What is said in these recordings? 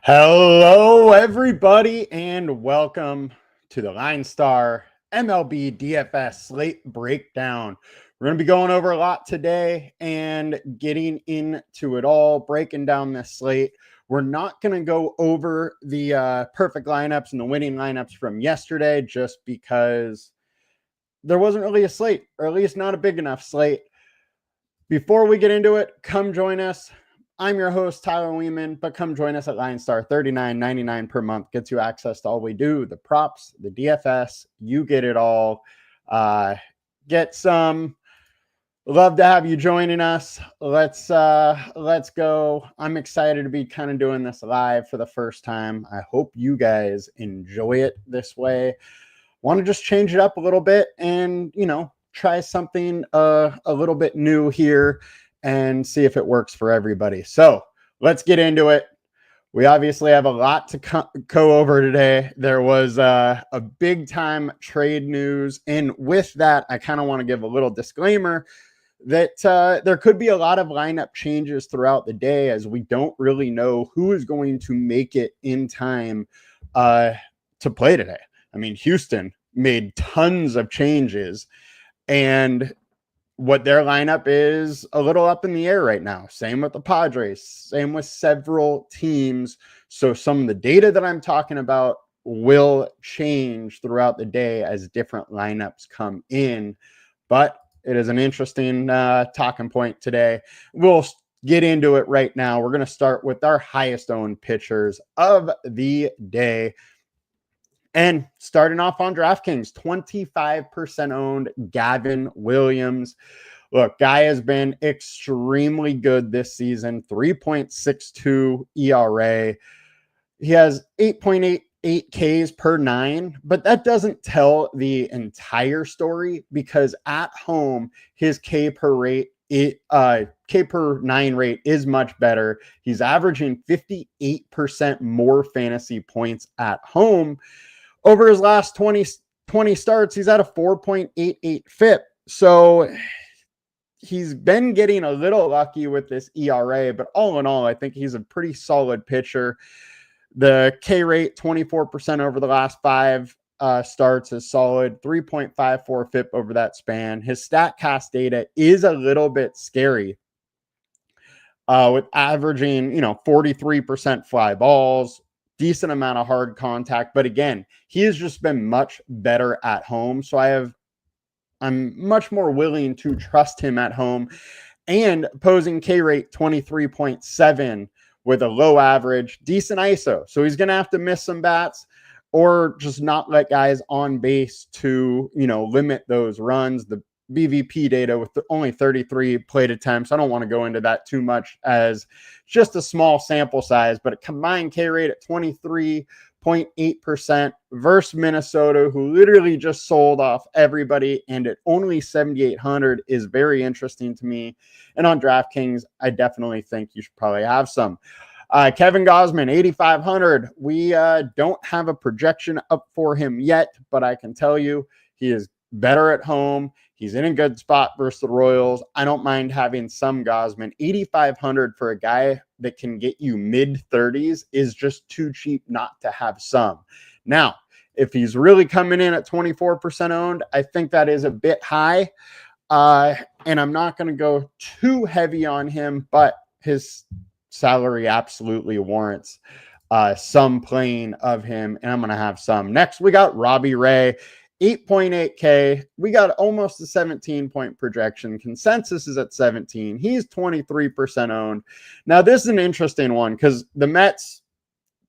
Hello, everybody, and welcome to the LineStar MLB DFS Slate Breakdown. We're going to be going over a lot today and getting into it all, breaking down this slate. We're not going to go over the perfect lineups and the winning lineups from yesterday just because there wasn't really a slate, or at least not a big enough slate. Before we get into it, come join us. I'm your host, Tyler Wiemann, but come join us at LineStar. $39.99 per month gets you access to all we do, the props, the DFS. You get it all. Get some. Love to have you joining us. Let's go. I'm excited to be kind of doing this live for the first time. I hope you guys enjoy it this way. Want to just change it up a little bit and, try something a little bit new here and see if it works for everybody. So let's get into it. We obviously have a lot to go over today. There was a big time trade news. And with that, I kind of want to give a little disclaimer that there could be a lot of lineup changes throughout the day as we don't really know who is going to make it in time to play today. I mean, Houston made tons of changes, and what their lineup is a little up in the air right now. Same with the Padres, same with several teams. So some of the data that I'm talking about will change throughout the day as different lineups come in. But it is an interesting talking point today. We'll get into it right now. We're going to start with our highest owned pitchers of the day. And starting off on DraftKings, 25% owned Gavin Williams. Look, guy has been extremely good this season, 3.62 ERA. He has 8.88 Ks per nine, but that doesn't tell the entire story because at home, his K per nine rate is much better. He's averaging 58% more fantasy points at home. Over his last 20 starts, he's at a 4.88 FIP. So he's been getting a little lucky with this ERA, but all in all, I think he's a pretty solid pitcher. The K rate, 24% over the last five starts is solid, 3.54 FIP over that span. His StatCast data is a little bit scary with averaging, 43% fly balls, decent amount of hard contact. But again, he has just been much better at home. So I'm much more willing to trust him at home. And opposing K rate 23.7 with a low average, decent ISO. So he's going to have to miss some bats or just not let guys on base to, limit those runs. The BVP data with only 33 plate attempts. I don't want to go into that too much as just a small sample size, but a combined K rate at 23.8% versus Minnesota, who literally just sold off everybody, and at only 7,800 is very interesting to me. And on DraftKings, I definitely think you should probably have some. Kevin Gausman, 8,500. We don't have a projection up for him yet, but I can tell you he is better at home. He's in a good spot versus the Royals. I don't mind having some Gausman. 8,500 for a guy that can get you mid-30s is just too cheap not to have some. Now, if he's really coming in at 24% owned, I think that is a bit high. And I'm not going to go too heavy on him, but his salary absolutely warrants some playing of him, and I'm going to have some. Next, we got Robbie Ray. 8.8K. We got almost a 17-point projection. Consensus is at 17. He's 23% owned. Now, this is an interesting one because the Mets,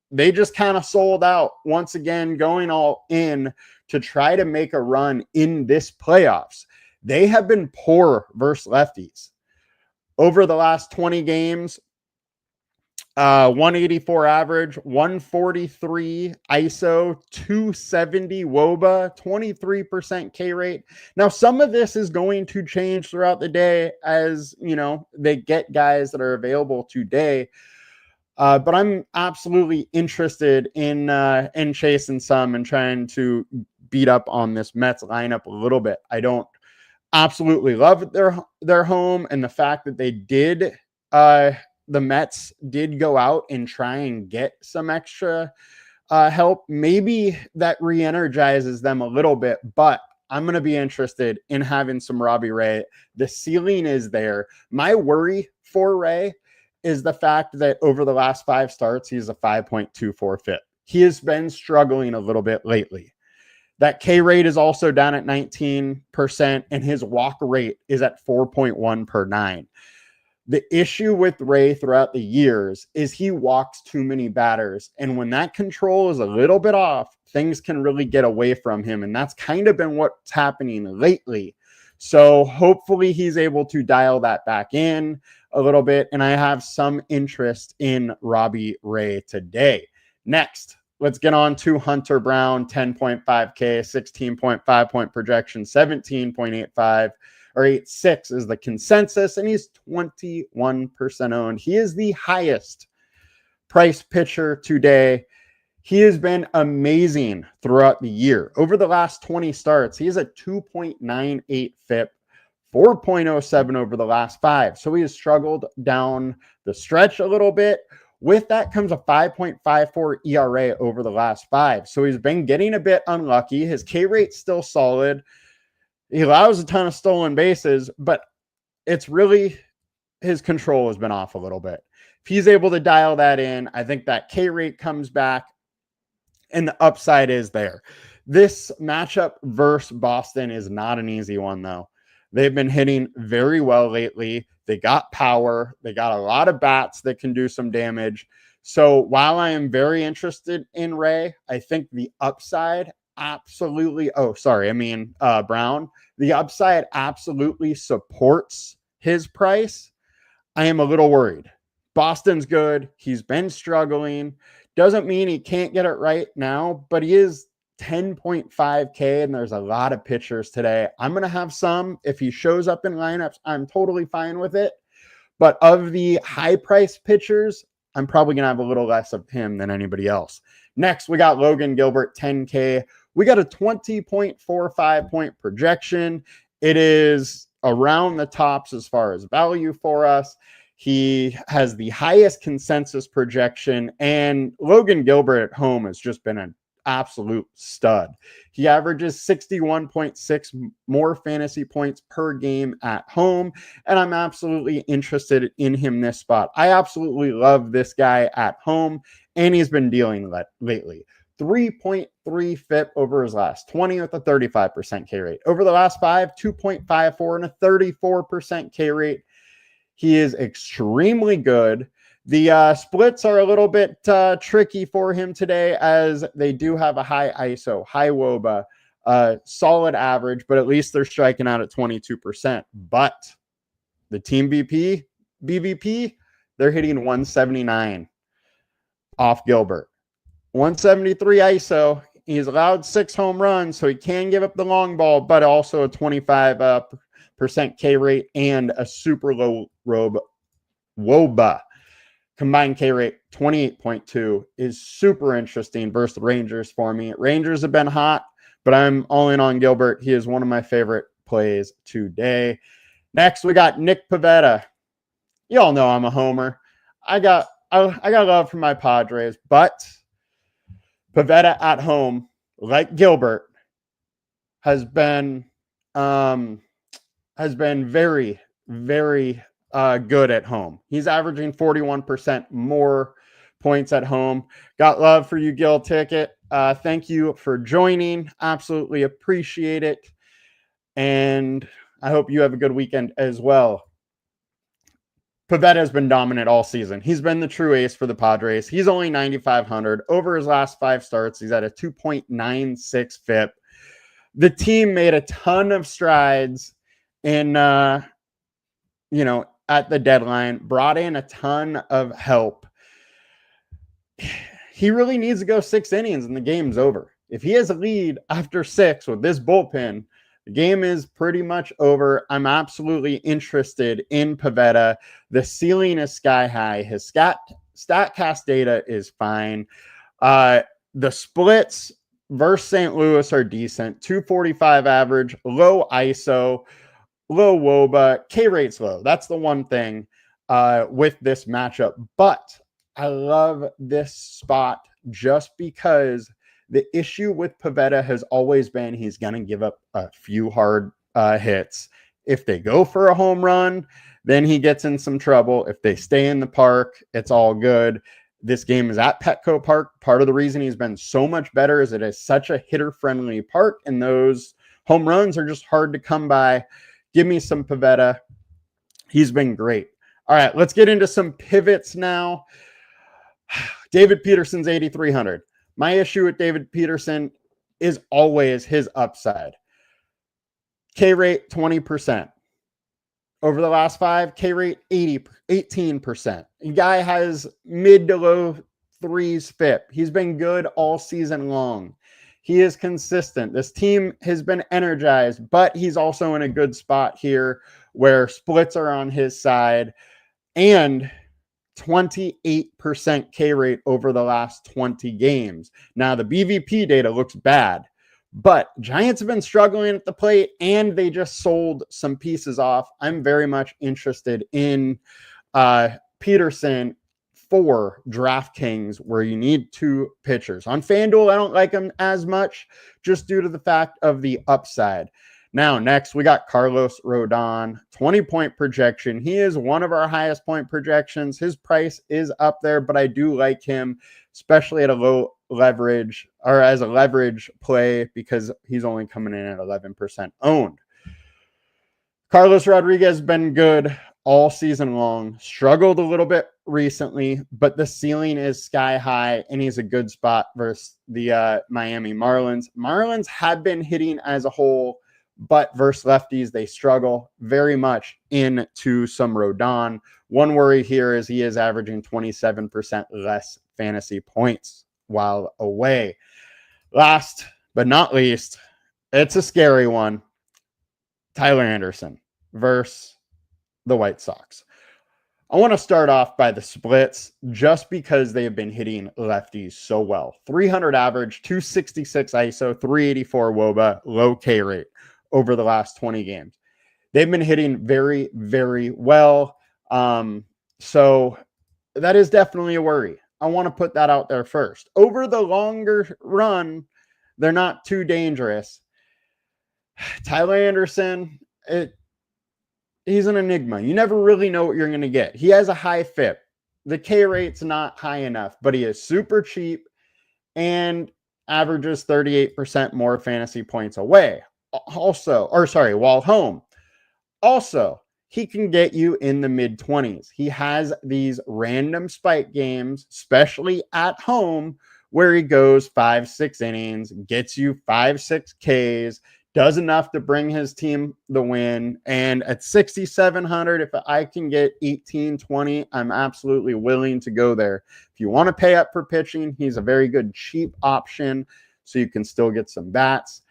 they just kind of sold out once again, going all in to try to make a run in this playoffs. They have been poor versus lefties. Over the last 20 games, 184 average, 143 ISO, 270 WOBA, 23% K rate. Now, some of this is going to change throughout the day as, they get guys that are available today. But I'm absolutely interested in chasing some and trying to beat up on this Mets lineup a little bit. I don't absolutely love their home, and the fact that they did the Mets did go out and try and get some extra help. Maybe that re-energizes them a little bit, but I'm going to be interested in having some Robbie Ray. The ceiling is there. My worry for Ray is the fact that over the last 5 starts, he's a 5.24 FIP. He has been struggling a little bit lately. That K rate is also down at 19%, and his walk rate is at 4.1 per 9. The issue with Ray throughout the years is he walks too many batters. And when that control is a little bit off, things can really get away from him. And that's kind of been what's happening lately. So hopefully he's able to dial that back in a little bit. And I have some interest in Robbie Ray today. Next, let's get on to Hunter Brown, 10.5K, 16.5 point projection, 17.85. or 8.6 is the consensus, and he's 21% owned. He is the highest price pitcher today. He has been amazing throughout the year. Over the last 20 starts, he is a 2.98 FIP, 4.07 over the last 5. So he has struggled down the stretch a little bit. With that comes a 5.54 ERA over the last 5. So he's been getting a bit unlucky. His K rate's still solid. He allows a ton of stolen bases, but it's really his control has been off a little bit. If he's able to dial that in, I think that K rate comes back and the upside is there. This matchup versus Boston is not an easy one, though. They've been hitting very well lately. They got power. They got a lot of bats that can do some damage. So while I am very interested in Ray, I think the upside absolutely, Brown, the upside absolutely supports his price. I am a little worried. Boston's good. He's been struggling. Doesn't mean he can't get it right now, but he is 10.5K, and there's a lot of pitchers today. I'm going to have some. If he shows up in lineups, I'm totally fine with it. But of the high-priced pitchers, I'm probably going to have a little less of him than anybody else. Next, we got Logan Gilbert, 10K. We got a 20.45 point projection. It is around the tops as far as value for us. He has the highest consensus projection, and Logan Gilbert at home has just been an absolute stud. He averages 61.6 more fantasy points per game at home, and I'm absolutely interested in him this spot. I absolutely love this guy at home, and he's been dealing lately. 3.3 FIP over his last 20 with a 35% K rate. Over the last 5, 2.54 and a 34% K rate. He is extremely good. The splits are a little bit tricky for him today, as they do have a high ISO, high WOBA, solid average, but at least they're striking out at 22%. But the team BVP, they're hitting 179 off Gilbert. 173 ISO. He's allowed 6 home runs, so he can give up the long ball, but also a 25% K rate and a super low WOBA. Combined K rate 28.2 is super interesting versus the Rangers for me. Rangers have been hot, but I'm all in on Gilbert. He is one of my favorite plays today. Next, we got Nick Pivetta. You all know I'm a homer. I got love for my Padres, but Pivetta at home, like Gilbert, has been very, very good at home. He's averaging 41% more points at home. Got love for you, Gil Ticket. Thank you for joining. Absolutely appreciate it. And I hope you have a good weekend as well. Pivetta has been dominant all season. He's been the true ace for the Padres. He's only 9,500. Over his last 5 starts, he's at a 2.96 FIP. The team made a ton of strides in, at the deadline, brought in a ton of help. He really needs to go 6 innings and the game's over. If he has a lead after 6 with this bullpen, the game is pretty much over. I'm absolutely interested in Pivetta. The ceiling is sky high. His StatCast data is fine. The splits versus St. Louis are decent. 245 average, low ISO, low WOBA, K rate's low. That's the one thing. with this matchup. But I love this spot just because the issue with Pivetta has always been he's going to give up a few hard hits. If they go for a home run, then he gets in some trouble. If they stay in the park, it's all good. This game is at Petco Park. Part of the reason he's been so much better is it is such a hitter-friendly park, and those home runs are just hard to come by. Give me some Pivetta. He's been great. All right, let's get into some pivots now. David Peterson's 8,300. My issue with David Peterson is always his upside. K rate 20%. Over the last 5, K rate 18%. The guy has mid to low threes FIP. He's been good all season long. He is consistent. This team has been energized, but he's also in a good spot here where splits are on his side, and 28% K rate over the last 20 games. Now, the BVP data looks bad, but Giants have been struggling at the plate, and they just sold some pieces off. I'm very much interested in Peterson for DraftKings, where you need 2 pitchers. On FanDuel, I don't like him as much just due to the fact of the upside. Now, next, we got Carlos Rodon, 20-point projection. He is one of our highest point projections. His price is up there, but I do like him, especially at a low leverage or as a leverage play because he's only coming in at 11% owned. Carlos Rodriguez has been good all season long, struggled a little bit recently, but the ceiling is sky high, and he's a good spot versus the Miami Marlins. Marlins have been hitting as a whole, but versus lefties, they struggle very much into some Rodon. One worry here is he is averaging 27% less fantasy points while away. Last but not least, it's a scary one. Tyler Anderson versus the White Sox. I want to start off by the splits just because they have been hitting lefties so well. 300 average, 266 ISO, 384 WOBA, low K rate over the last 20 games. They've been hitting very, very well. So that is definitely a worry. I want to put that out there first. Over the longer run, they're not too dangerous. Tyler Anderson, he's an enigma. You never really know what you're going to get. He has a high FIP. The K rate's not high enough, but he is super cheap and averages 38% more fantasy points away. While home. Also, he can get you in the mid-20s. He has these random spike games, especially at home, where he goes 5-6 innings, gets you 5-6 Ks, does enough to bring his team the win. And at 6,700, if I can get 18-20, I'm absolutely willing to go there. If you want to pay up for pitching, he's a very good cheap option, so you can still get some bats.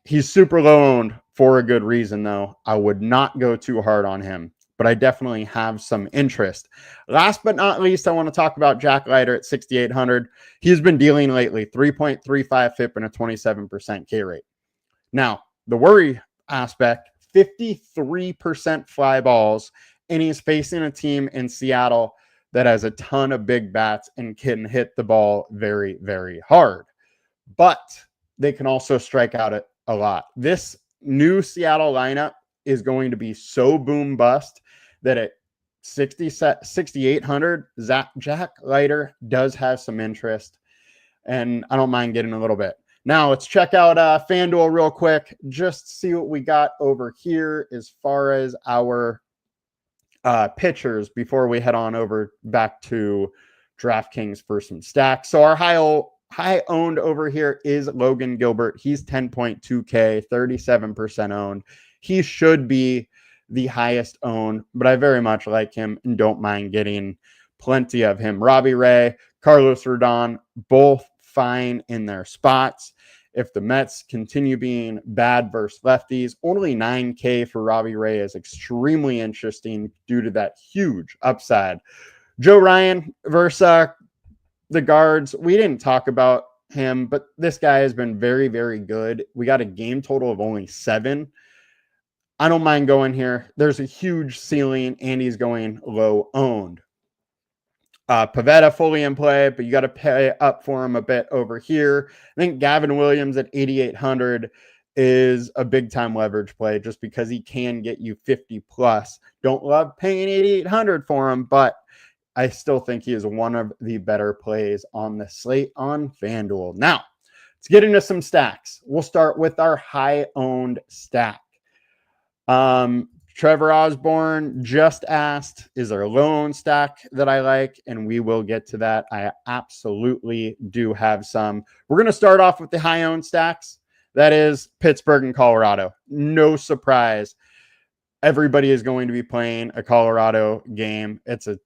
He's super low owned for a good reason, though. I would not go too hard on him, but I definitely have some interest. Last but not least, I want to talk about Jack Leiter at 6,800. He's been dealing lately, 3.35 FIP and a 27% K rate. Now, the worry aspect, 53% fly balls, and he's facing a team in Seattle that has a ton of big bats and can hit the ball very, very hard. But they can also strike out a lot. This new Seattle lineup is going to be so boom bust that at 6,800, Jack Leiter does have some interest, and I don't mind getting a little bit. Now let's check out FanDuel real quick, just see what we got over here as far as our pitchers before we head on over back to DraftKings for some stacks. So our high owned over here is Logan Gilbert. He's 10.2K, 37% owned. He should be the highest owned, but I very much like him and don't mind getting plenty of him. Robbie Ray, Carlos Rodon, both fine in their spots. If the Mets continue being bad versus lefties, only 9K for Robbie Ray is extremely interesting due to that huge upside. Joe Ryan versus the guards, we didn't talk about him, but this guy has been very, very good. We got a game total of only 7. I don't mind going here. There's a huge ceiling, and he's going low owned. Pavetta fully in play, but you got to pay up for him a bit over here. I think Gavin Williams at 8,800 is a big time leverage play just because he can get you 50 plus. Don't love paying 8,800 for him, but I still think he is one of the better plays on the slate on FanDuel. Now, let's get into some stacks. We'll start with our high owned stack. Trevor Osborne just asked, is there a loan stack that I like? And we will get to that. I absolutely do have some. We're going to start off with the high owned stacks. That is Pittsburgh and Colorado. No surprise. Everybody is going to be playing a Colorado game. It's a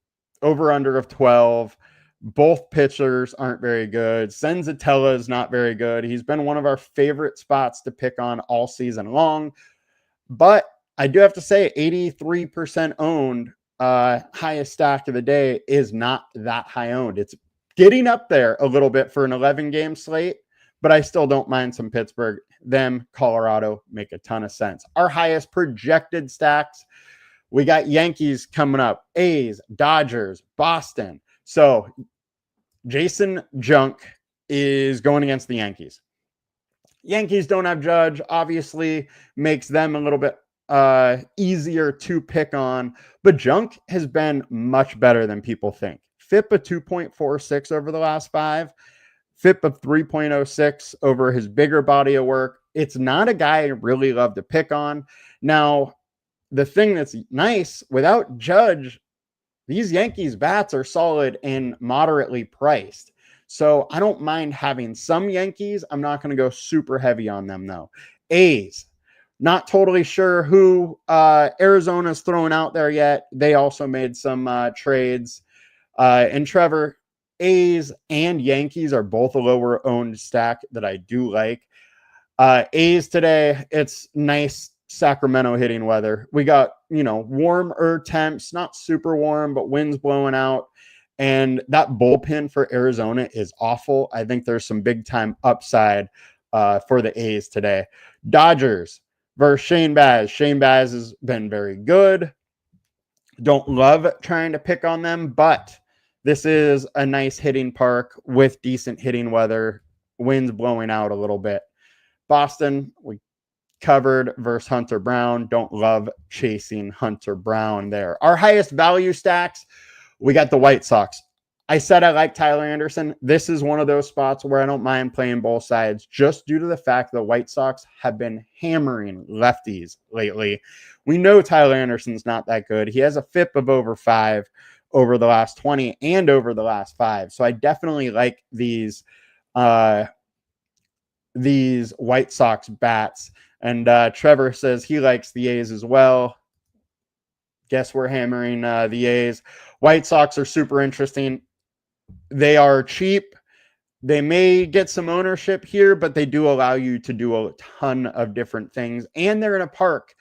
over-under of 12. Both pitchers aren't very good. Senzatella is not very good. He's been one of our favorite spots to pick on all season long. But I do have to say 83% owned, highest stack of the day is not that high owned. It's getting up there a little bit for an 11-game slate, but I still don't mind some Pittsburgh. Them, Colorado make a ton of sense. Our highest projected stacks, we got Yankees coming up, A's, Dodgers, Boston. So Jason Junk is going against the Yankees. Yankees don't have Judge, obviously makes them a little bit easier to pick on, but Junk has been much better than people think. FIP of 2.46 over the last 5, FIP of 3.06 over his bigger body of work. It's not a guy I really love to pick on. Now, the thing that's nice, without Judge, these Yankees bats are solid and moderately priced. So I don't mind having some Yankees. I'm not going to go super heavy on them, though. A's, not totally sure who Arizona's thrown out there yet. They also made some trades. And Trevor, A's and Yankees are both a lower owned stack that I do like. A's today, it's nice Sacramento hitting weather. We got, warmer temps, not super warm, but winds blowing out. And that bullpen for Arizona is awful. I think there's some big time upside for the A's today. Dodgers versus Shane Baz. Shane Baz has been very good. Don't love trying to pick on them, but this is a nice hitting park with decent hitting weather, winds blowing out a little bit. Boston, we covered versus Hunter Brown. Don't love chasing Hunter Brown there. Our highest value stacks, we got the White Sox. I said I like Tyler Anderson. This is one of those spots where I don't mind playing both sides just due to the fact the White Sox have been hammering lefties lately. We know Tyler Anderson's not that good. He has a FIP of over 5 over the last 20 and over the last 5. So I definitely like these White Sox bats. And Trevor says he likes the A's as well. Guess we're hammering the A's. White Sox are super interesting. They are cheap. They may get some ownership here, but they do allow you to do a ton of different things. And they're in a park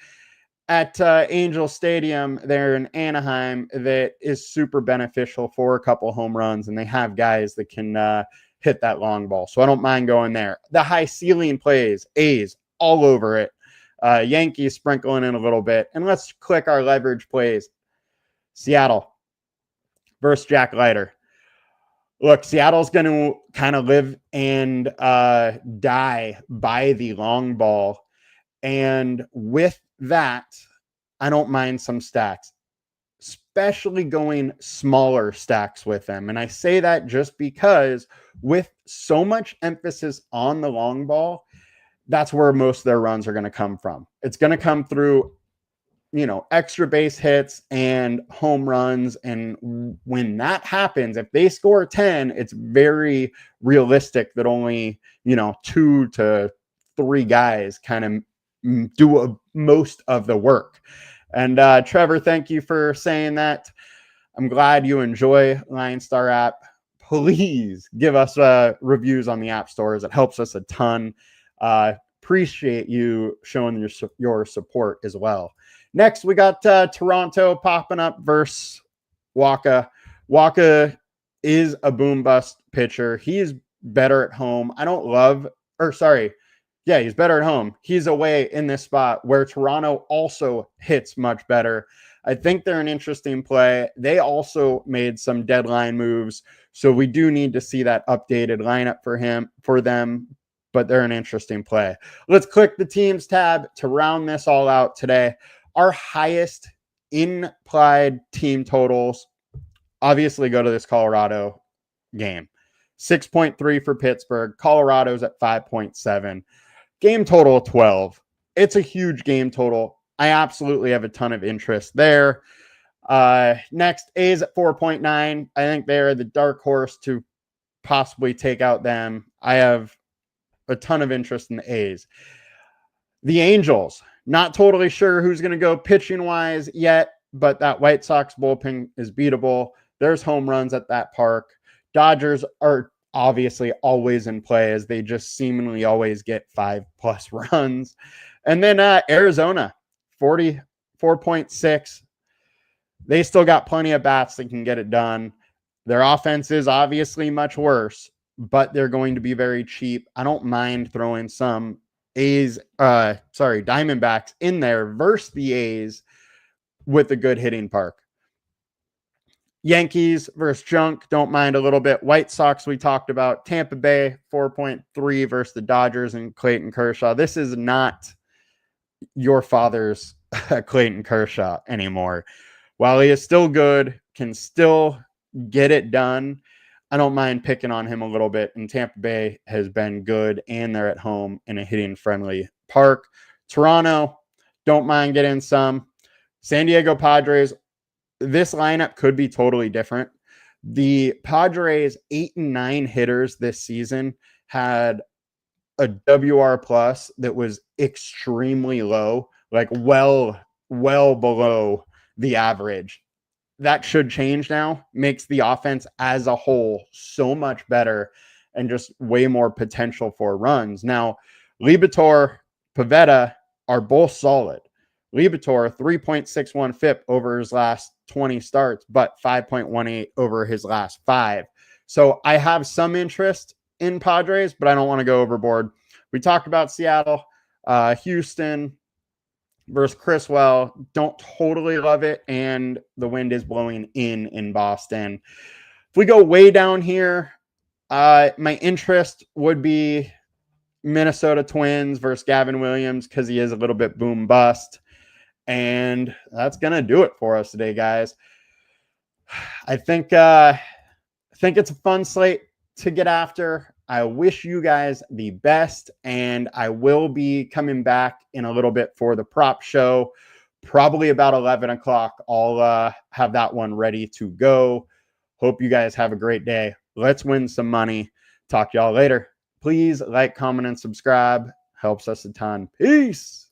at Angel Stadium there in Anaheim that is super beneficial for a couple home runs. And they have guys that can hit that long ball. So I don't mind going there. The high ceiling plays, A's all over it. Yankees sprinkling in a little bit. And let's click our leverage plays. Seattle versus Jack Leiter. Look, Seattle's going to kind of live and die by the long ball. And with that, I don't mind some stacks, especially going smaller stacks with them. And I say that just because with so much emphasis on the long ball, that's where most of their runs are going to come from. It's going to come through, extra base hits and home runs. And when that happens, if they score 10, it's very realistic that only, 2 to 3 guys kind of do most of the work. And Trevor, thank you for saying that. I'm glad you enjoy LineStar app. Please give us reviews on the app stores. It helps us a ton. Appreciate you showing your support as well. Next, we got Toronto popping up versus Waka. Waka is a boom bust pitcher. He is better at home. Yeah, he's better at home. He's away in this spot where Toronto also hits much better. I think they're an interesting play. They also made some deadline moves, so we do need to see that updated lineup for them, but they're an interesting play. Let's click the teams tab to round this all out today. Our highest implied team totals obviously go to this Colorado game. 6.3 for Pittsburgh. Colorado's at 5.7. Game total 12. It's a huge game total. I absolutely have a ton of interest there. Next, A's at 4.9. I think they're the dark horse to possibly take out them. I have a ton of interest in the A's. The Angels, not totally sure who's going to go pitching wise yet, but that White Sox bullpen is beatable. There's home runs at that park. Dodgers are obviously always in play as they just seemingly always get 5+ runs. And then Arizona, 44.6. They still got plenty of bats that can get it done. Their offense is obviously much worse, but they're going to be very cheap. I don't mind throwing some Diamondbacks in there versus the A's with a good hitting park. Yankees versus junk, don't mind a little bit. White Sox, we talked about. Tampa Bay, 4.3 versus the Dodgers and Clayton Kershaw. This is not your father's Clayton Kershaw anymore. While he is still good, can still get it done, I don't mind picking on him a little bit. And Tampa Bay has been good, and they're at home in a hitting-friendly park. Toronto, don't mind getting some. San Diego Padres, this lineup could be totally different. The Padres 8 and 9 hitters this season had a WR plus that was extremely low, like well below the average. That should change now. Makes the offense as a whole so much better and just way more potential for runs. Now, Libator, Pivetta are both solid. Libator, 3.61 FIP over his last 20 starts, but 5.18 over his last 5. So I have some interest in Padres, but I don't want to go overboard. We talked about Seattle, Houston versus Criswell. Don't totally love it, and the wind is blowing in Boston. If we go way down here, my interest would be Minnesota Twins versus Gavin Williams because he is a little bit boom bust. And that's going to do it for us today, guys. I think it's a fun slate to get after. I wish you guys the best, and I will be coming back in a little bit for the prop show, probably about 11 o'clock. I'll have that one ready to go. Hope you guys have a great day. Let's win some money. Talk to y'all later. Please like, comment, and subscribe. Helps us a ton. Peace.